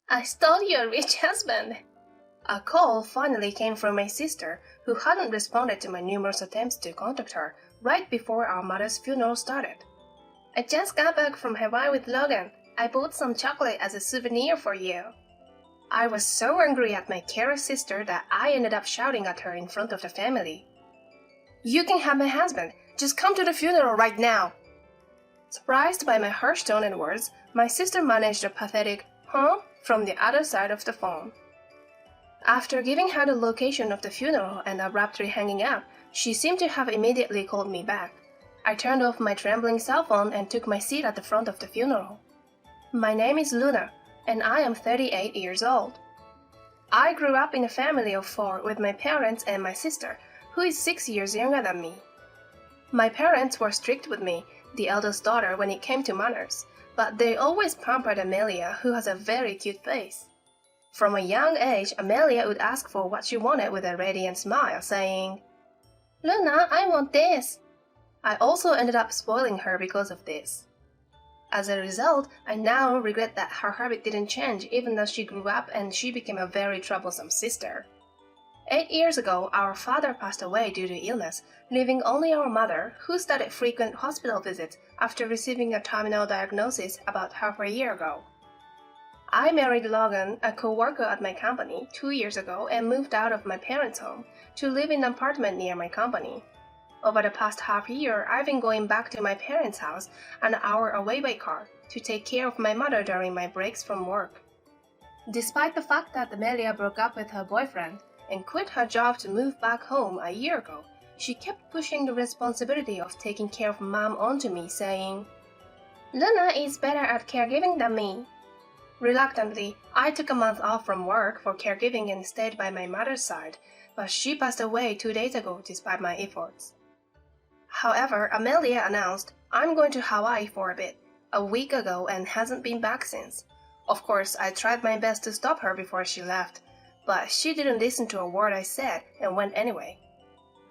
I stole your rich husband. A call finally came from my sister, who hadn't responded to my numerous attempts to contact her right before our mother's funeral started. I just got back from Hawaii with Logan. I bought some chocolate as a souvenir for you. I was so angry at my careless sister that I ended up shouting at her in front of the family. You can have my husband. Just come to the funeral right now. Surprised by my harsh tone and words, my sister managed a pathetic, "Huh?" from the other side of the phone. After giving her the location of the funeral and abruptly hanging up, she seemed to have immediately called me back. I turned off my trembling cell phone and took my seat at the front of the funeral. My name is Luna, and I am 38 years old. I grew up in a family of 4 with my parents and my sister, who is 6 years younger than me. My parents were strict with me, the eldest daughter, when it came to manners, but they always pampered Amelia, who has a very cute face. From a young age, Amelia would ask for what she wanted with a radiant smile, saying, "Luna, I want this." I also ended up spoiling her because of this. As a result, I now regret that her habit didn't change even as she grew up and she became a very troublesome sister. 8 years ago, our father passed away due to illness, leaving only our mother, who started frequent hospital visits after receiving a terminal diagnosis about half a year ago. I married Logan, a co-worker at my company, 2 years ago and moved out of my parents' home to live in an apartment near my company. Over the past half year, I've been going back to my parents' house an hour away by car to take care of my mother during my breaks from work. Despite the fact that Amelia broke up with her boyfriend and quit her job to move back home a year ago, she kept pushing the responsibility of taking care of Mom onto me, saying, "Luna is better at caregiving than me." Reluctantly, I took a month off from work for caregiving and stayed by my mother's side, but she passed away 2 days ago despite my efforts. However, Amelia announced, "I'm going to Hawaii for a bit," a week ago and hasn't been back since. Of course, I tried my best to stop her before she left, but she didn't listen to a word I said and went anyway.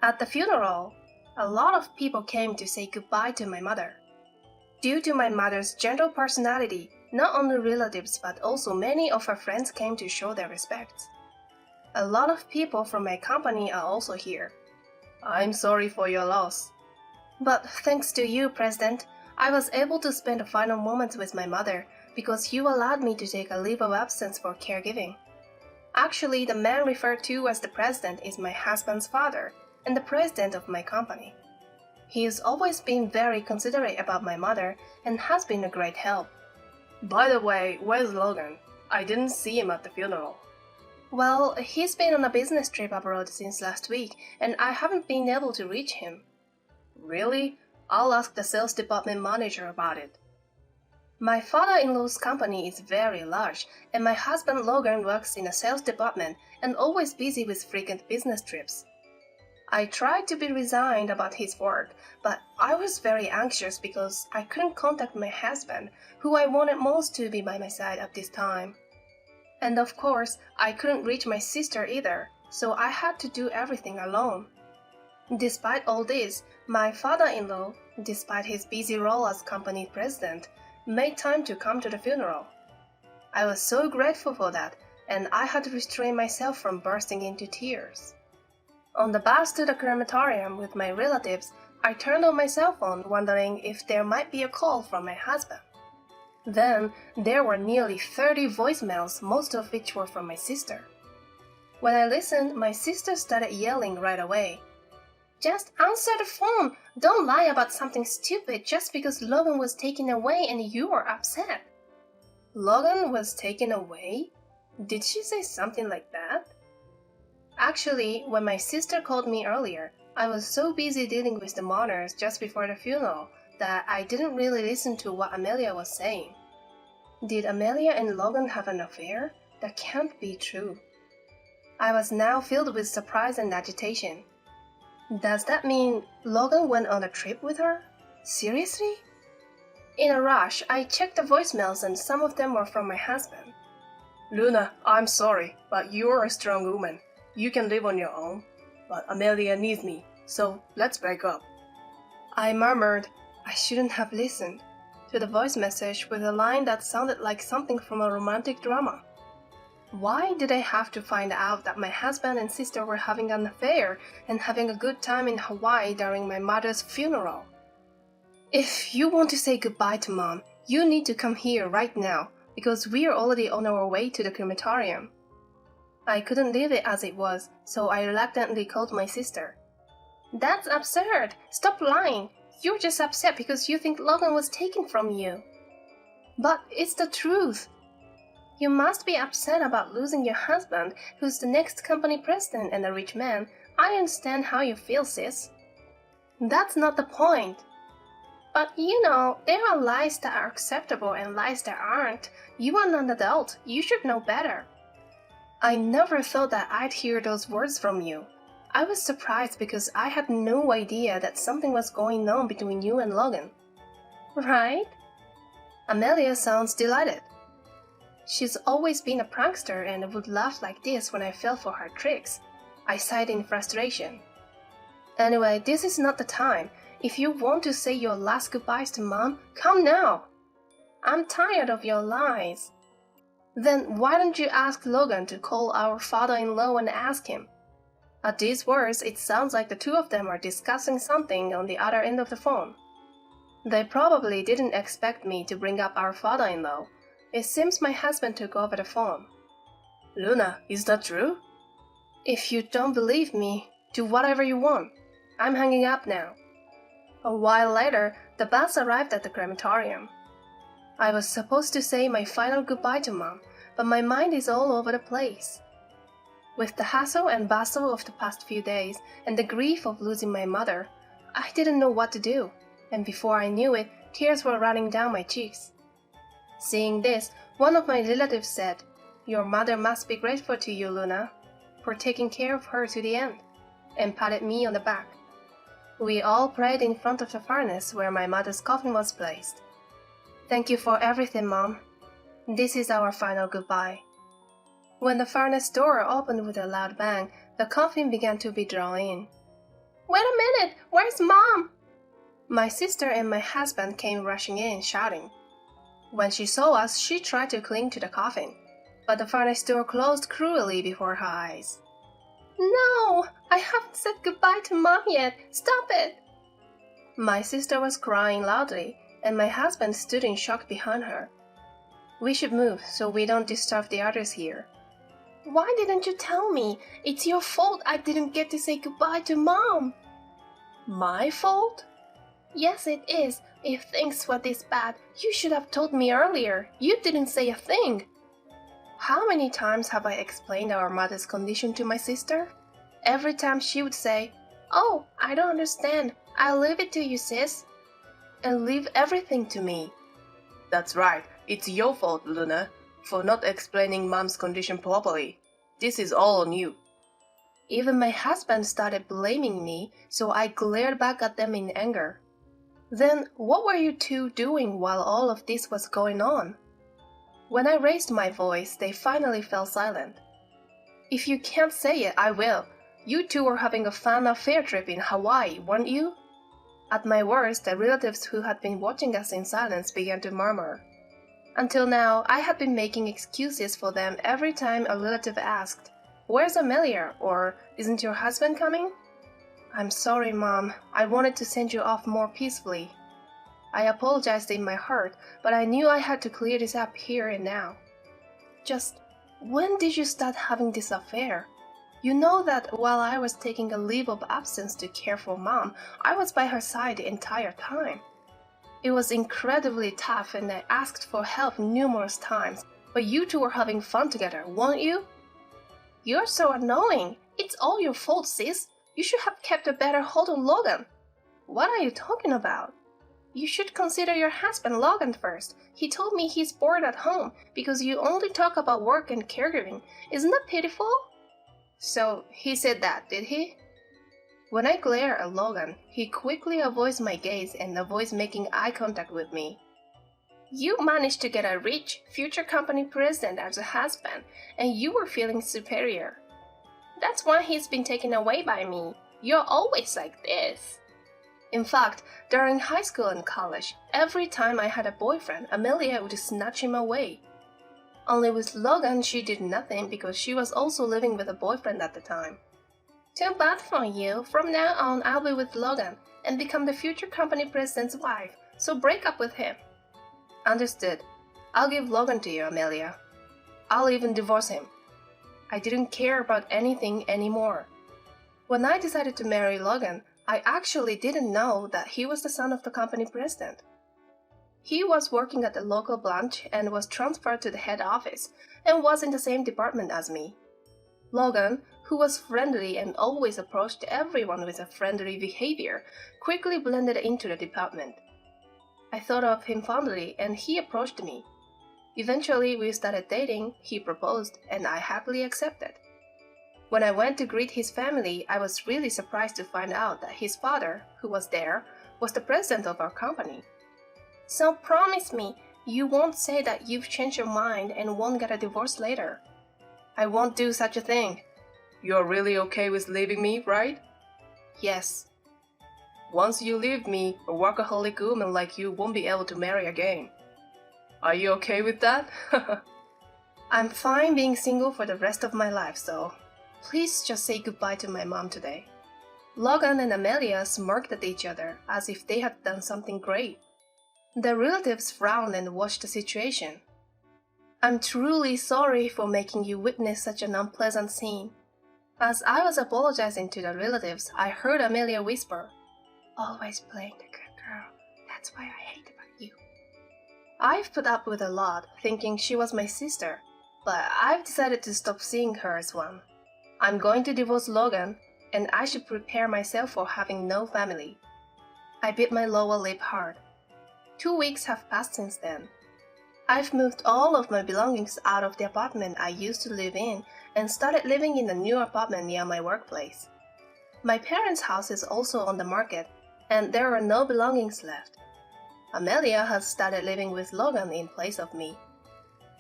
At the funeral, a lot of people came to say goodbye to my mother. Due to my mother's gentle personality, not only relatives but also many of her friends came to show their respects. A lot of people from my company are also here. I'm sorry for your loss. But thanks to you, President, I was able to spend the final moments with my mother because you allowed me to take a leave of absence for caregiving. Actually, the man referred to as the President is my husband's father and the president of my company. He has always been very considerate about my mother and has been a great help. By the way, where's Logan? I didn't see him at the funeral. Well, he's been on a business trip abroad since last week, and I haven't been able to reach him. Really? I'll ask the sales department manager about it. My father-in-law's company is very large, and my husband Logan works in the sales department and always busy with frequent business trips. I tried to be resigned about his work, but I was very anxious because I couldn't contact my husband, who I wanted most to be by my side at this time. And of course, I couldn't reach my sister either, so I had to do everything alone. Despite all this, my father-in-law, despite his busy role as company president, made time to come to the funeral. I was so grateful for that, and I had to restrain myself from bursting into tears. On the bus to the crematorium with my relatives, I turned on my cell phone wondering if there might be a call from my husband. Then, there were nearly 30 voicemails, most of which were from my sister. When I listened, my sister started yelling right away. "Just answer the phone! Don't lie about something stupid just because Logan was taken away and you are upset." Logan was taken away? Did she say something like that? Actually, when my sister called me earlier, I was so busy dealing with the mourners just before the funeral that I didn't really listen to what Amelia was saying. Did Amelia and Logan have an affair? That can't be true. I was now filled with surprise and agitation. Does that mean Logan went on a trip with her? Seriously? In a rush, I checked the voicemails and some of them were from my husband. "Luna, I'm sorry, but you're a strong woman. You can live on your own. But Amelia needs me, so let's break up." I murmured, I shouldn't have listened, to the voice message with a line that sounded like something from a romantic drama. Why did I have to find out that my husband and sister were having an affair and having a good time in Hawaii during my mother's funeral? If you want to say goodbye to Mom, you need to come here right now, because we are already on our way to the crematorium. I couldn't leave it as it was, so I reluctantly called my sister. That's absurd! Stop lying! You're just upset because you think Logan was taken from you. But it's the truth. You must be upset about losing your husband, who's the next company president and a rich man. I understand how you feel, sis. That's not the point. But you know, there are lies that are acceptable and lies that aren't. You are an adult. You should know better. I never thought that I'd hear those words from you. I was surprised because I had no idea that something was going on between you and Logan. Right? Amelia sounds delighted. She's always been a prankster and would laugh like this when I fell for her tricks. I sighed in frustration. Anyway, this is not the time. If you want to say your last goodbyes to Mom, come now. I'm tired of your lies. Then why don't you ask Logan to call our father-in-law and ask him? At these words, it sounds like the two of them are discussing something on the other end of the phone. They probably didn't expect me to bring up our father-in-law. It seems my husband took over the phone. Luna, is that true? If you don't believe me, do whatever you want. I'm hanging up now. A while later, the bus arrived at the crematorium. I was supposed to say my final goodbye to Mom, but my mind is all over the place. With the hustle and bustle of the past few days and the grief of losing my mother, I didn't know what to do, and before I knew it, tears were running down my cheeks. Seeing this, one of my relatives said, "Your mother must be grateful to you, Luna, for taking care of her to the end," and patted me on the back. We all prayed in front of the furnace where my mother's coffin was placed. Thank you for everything, Mom. This is our final goodbye. When the furnace door opened with a loud bang, the coffin began to be drawn in. Wait a minute! Where's Mom? My sister and my husband came rushing in, shouting. When she saw us, she tried to cling to the coffin, but the furnace door closed cruelly before her eyes. No! I haven't said goodbye to Mom yet! Stop it! My sister was crying loudly, and my husband stood in shock behind her. We should move so we don't disturb the others here. Why didn't you tell me? It's your fault I didn't get to say goodbye to Mom. My fault? Yes, it is. If things were this bad, you should have told me earlier. You didn't say a thing. How many times have I explained our mother's condition to my sister? Every time she would say, "Oh, I don't understand. I'll leave it to you, sis," and leave everything to me. That's right. It's your fault, Luna, for not explaining Mom's condition properly. This is all on you. Even my husband started blaming me, so I glared back at them in anger. Then, what were you two doing while all of this was going on? When I raised my voice, they finally fell silent. If you can't say it, I will. You two were having a fun affair trip in Hawaii, weren't you? At my words, the relatives who had been watching us in silence began to murmur. Until now, I had been making excuses for them every time a relative asked, "Where's Amelia?" or "Isn't your husband coming?" I'm sorry, Mom. I wanted to send you off more peacefully. I apologized in my heart, but I knew I had to clear this up here and now. Just, when did you start having this affair? You know that while I was taking a leave of absence to care for Mom, I was by her side the entire time. It was incredibly tough and I asked for help numerous times, but you two were having fun together, weren't you? You're so annoying. It's all your fault, sis. You should have kept a better hold on Logan. What are you talking about? You should consider your husband Logan first. He told me he's bored at home because you only talk about work and caregiving. Isn't that pitiful? So he said that, did he? When I glare at Logan, he quickly avoids my gaze and avoids making eye contact with me. You managed to get a rich, future company president as a husband, and you were feeling superior. That's why he's been taken away by me. You're always like this. In fact, during high school and college, every time I had a boyfriend, Amelia would snatch him away. Only with Logan, she did nothing because she was also living with a boyfriend at the time. Too bad for you. From now on, I'll be with Logan and become the future company president's wife, so break up with him. Understood. I'll give Logan to you, Amelia. I'll even divorce him. I didn't care about anything anymore. When I decided to marry Logan, I actually didn't know that he was the son of the company president. He was working at the local branch and was transferred to the head office and was in the same department as me. Logan, who was friendly and always approached everyone with a friendly behavior, quickly blended into the department. I thought of him fondly and he approached me. Eventually, we started dating, he proposed, and I happily accepted. When I went to greet his family, I was really surprised to find out that his father, who was there, was the president of our company. So promise me, you won't say that you've changed your mind and won't get a divorce later. I won't do such a thing. You're really okay with leaving me, right? Yes. Once you leave me, a workaholic woman like you won't be able to marry again. Are you okay with that? I'm fine being single for the rest of my life, so please just say goodbye to my mom today. Logan and Amelia smirked at each other as if they had done something great. The relatives frowned and watched the situation. I'm truly sorry for making you witness such an unpleasant scene. As I was apologizing to the relatives, I heard Amelia whisper, "Always playing the good girl. That's why I hate about you." I've put up with a lot, thinking she was my sister, but I've decided to stop seeing her as one. I'm going to divorce Logan, and I should prepare myself for having no family. I bit my lower lip hard. 2 weeks have passed since then. I've moved all of my belongings out of the apartment I used to live in and started living in a new apartment near my workplace. My parents' house is also on the market, and there are no belongings left. Amelia has started living with Logan in place of me.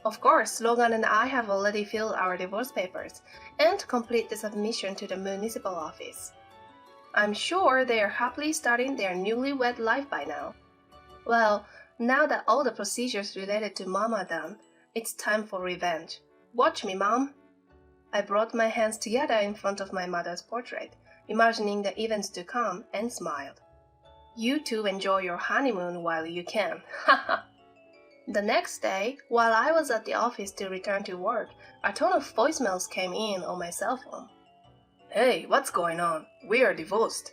Of course, Logan and I have already filled our divorce papers and completed the submission to the municipal office. I'm sure they are happily starting their newlywed life by now. Well, now that all the procedures related to Mom are done, it's time for revenge. Watch me, Mom. I brought my hands together in front of my mother's portrait, imagining the events to come, and smiled. You two enjoy your honeymoon while you can. Haha. The next day, while I was at the office to return to work, a ton of voicemails came in on my cell phone. Hey, what's going on? We are divorced.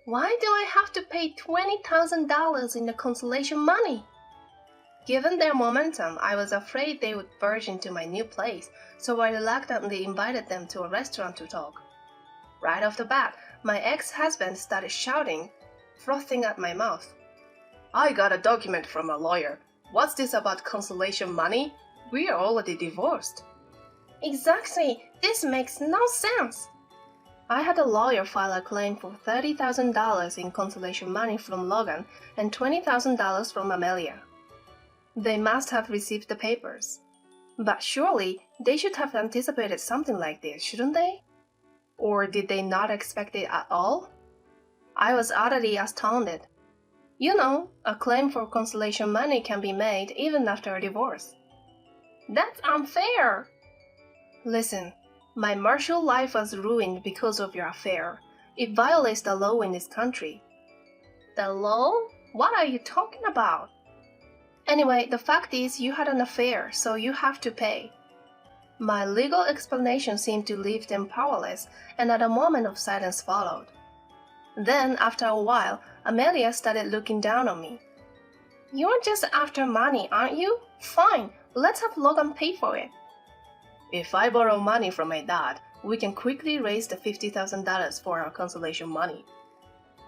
Why do I have to pay $20,000 in the consolation money? Given their momentum, I was afraid they would barge into my new place, so I reluctantly invited them to a restaurant to talk. Right off the bat, my ex-husband started shouting, frothing at my mouth. I got a document from a lawyer. What's this about consolation money? We are already divorced. Exactly, this makes no sense. I had a lawyer file a claim for $30,000 in consolation money from Logan and $20,000 from Amelia. They must have received the papers. But surely, they should have anticipated something like this, shouldn't they? Or did they not expect it at all? I was utterly astounded. You know, a claim for consolation money can be made even after a divorce. That's unfair! Listen, my martial life was ruined because of your affair. It violates the law in this country. The law? What are you talking about? Anyway, the fact is you had an affair, so you have to pay. My legal explanation seemed to leave them powerless, and a moment of silence followed. Then, after a while, Amelia started looking down on me. You're just after money, aren't you? Fine, let's have Logan pay for it. If I borrow money from my dad, we can quickly raise the $50,000 for our consolation money.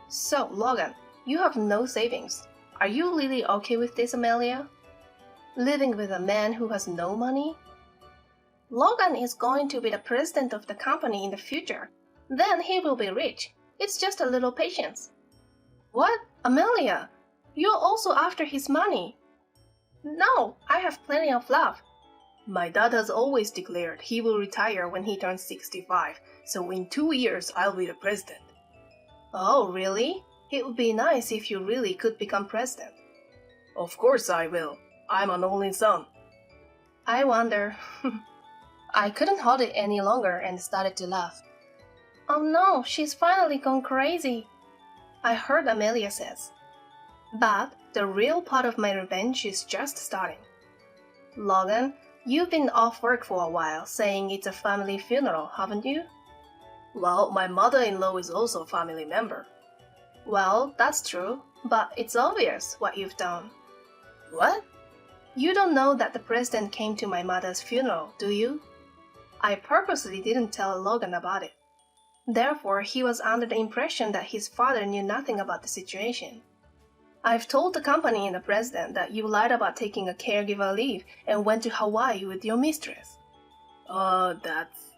So, Logan, you have no savings. Are you really okay with this, Amelia? Living with a man who has no money? Logan is going to be the president of the company in the future. Then he will be rich. It's just a little patience. What? Amelia? You're also after his money. No, I have plenty of love. My dad has always declared he will retire when he turns 65, so in 2 years I'll be the president. Oh, really? It would be nice if you really could become president. Of course I will. I'm an only son. I wonder. I couldn't hold it any longer and started to laugh. Oh no, she's finally gone crazy, I heard Amelia says. But the real part of my revenge is just starting. Logan, you've been off work for a while saying it's a family funeral, haven't you? Well, my mother-in-law is also a family member. Well, that's true, but it's obvious what you've done. What? You don't know that the president came to my mother's funeral, do you? I purposely didn't tell Logan about it. Therefore, he was under the impression that his father knew nothing about the situation. I've told the company and the president that you lied about taking a caregiver leave and went to Hawaii with your mistress. That's...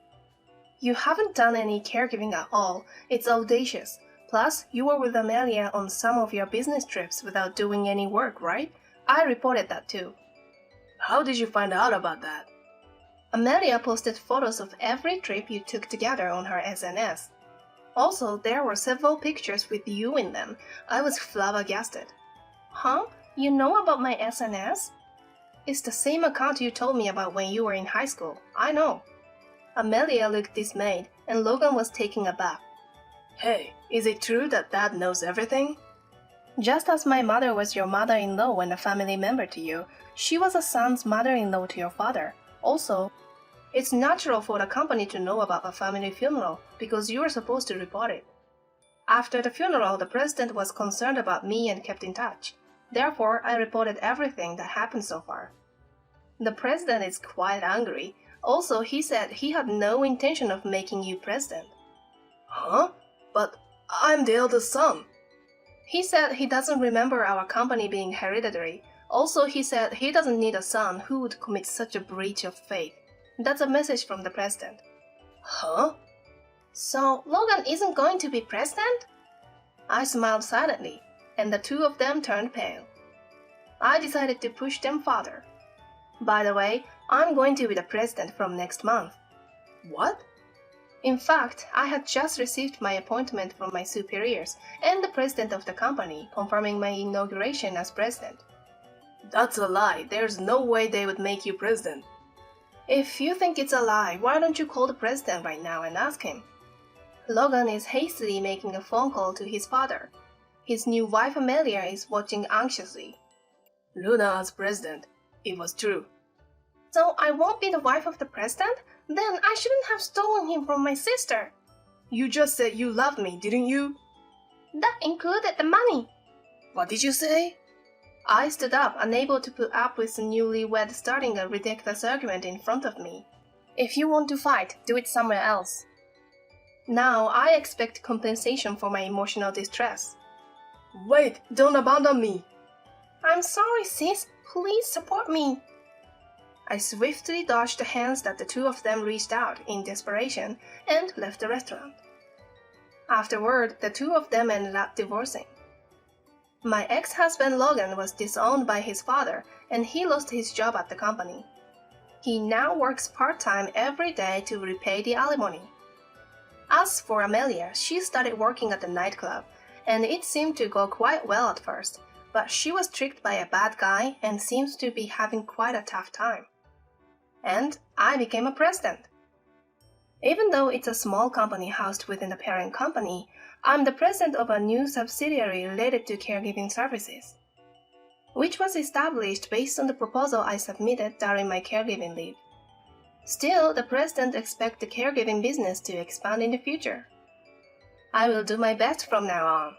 You haven't done any caregiving at all. It's audacious. Plus, you were with Amelia on some of your business trips without doing any work, right? I reported that too. How did you find out about that? Amelia posted photos of every trip you took together on her SNS. Also, there were several pictures with you in them. I was flabbergasted. Huh? You know about my SNS? It's the same account you told me about when you were in high school. I know. Amelia looked dismayed, and Logan was taken aback. Hey, is it true that Dad knows everything? Just as my mother was your mother-in-law and a family member to you, she was a son's mother-in-law to your father. Also, it's natural for the company to know about a family funeral because you were supposed to report it. After the funeral, the president was concerned about me and kept in touch. Therefore, I reported everything that happened so far. The president is quite angry. Also, he said he had no intention of making you president. Huh? But I'm the eldest son. He said he doesn't remember our company being hereditary. Also, he said he doesn't need a son who would commit such a breach of faith. That's a message from the president. Huh? So, Logan isn't going to be president? I smiled silently, and the two of them turned pale. I decided to push them further. By the way, I'm going to be the president from next month. What? In fact, I had just received my appointment from my superiors and the president of the company confirming my inauguration as president. That's a lie. There's no way they would make you president. If you think it's a lie, why don't you call the president right now and ask him? Logan is hastily making a phone call to his father. His new wife Amelia is watching anxiously. Luna as president. It was true. So I won't be the wife of the president? Then I shouldn't have stolen him from my sister. You just said you loved me, didn't you? That included the money. What did you say? I stood up, unable to put up with the newlywed starting a ridiculous argument in front of me. If you want to fight, do it somewhere else. Now I expect compensation for my emotional distress. Wait, don't abandon me. I'm sorry, sis. Please support me. I swiftly dodged the hands that the two of them reached out in desperation and left the restaurant. Afterward, the two of them ended up divorcing. My ex-husband Logan was disowned by his father and he lost his job at the company. He now works part-time every day to repay the alimony. As for Amelia, she started working at the nightclub, and it seemed to go quite well at first, but she was tricked by a bad guy and seems to be having quite a tough time. And I became a president. Even though it's a small company housed within the parent company, I'm the president of a new subsidiary related to caregiving services, which was established based on the proposal I submitted during my caregiving leave. Still, the president expects the caregiving business to expand in the future. I will do my best from now on.